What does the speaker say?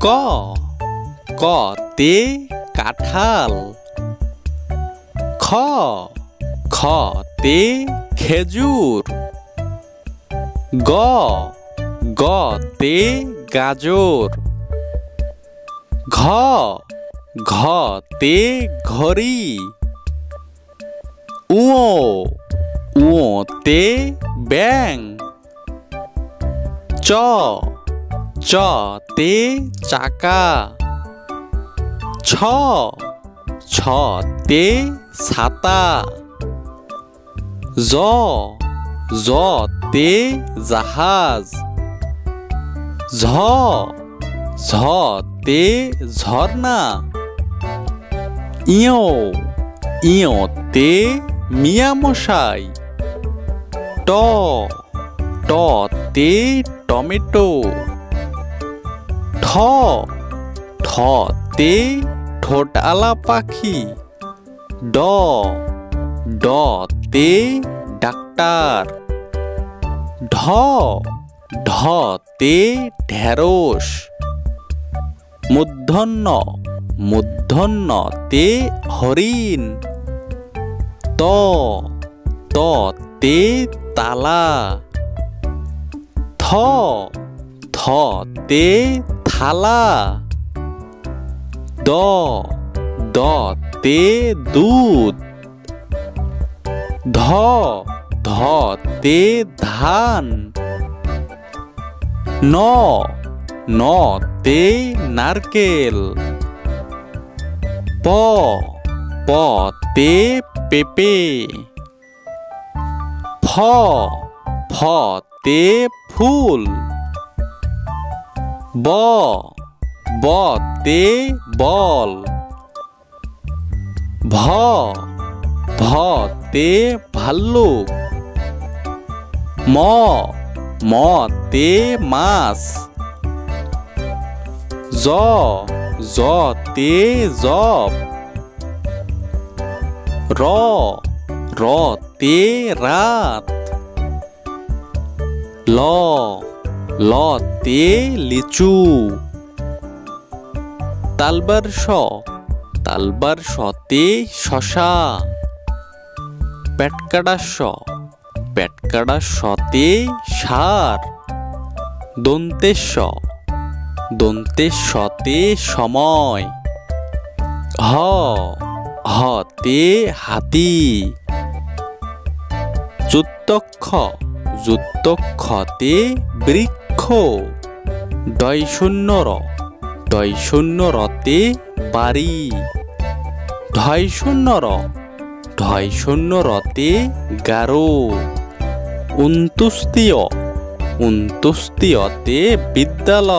ক কতে কাঁঠাল। খ খতে খেজুর। গ গতে গাজর। ঘ ঘতে ঘড়ি। উতে ব্যাঙ। চতে চাকা। ছতে ছাতা। জতে জাহাজ। ঝতে ঝর্ণা। ইয়তে মিয়ামশাই। টতে টমেটো। ঠতে ঠোঁটআলা পাখি। ডতে ডাক্তার। ঢতে ঢেঁড়স। মূর্ধন্যতে হরিণ। ততে তালা। থতে থালা। দতে দুধ। ধতে ধান। নতে নারকেল। পতে পেঁপে। ফতে ফুল। বতে বল। ভতে ভাল্লুক। মতে মাছ। জতে জব। রতে রাত। লতে লিচু। তালবার শতে শশা। পেটকাটা শতে ষাঁড়। দন্তের শতে সময়। হতে হাতি। যুক্তক্ষতে বৃক্ষ। ডয়শূন্যরতে বাড়ি। ঢয়শূন্যরতে গারো। উন্তুস্তীয়তে বিদ্যালয়।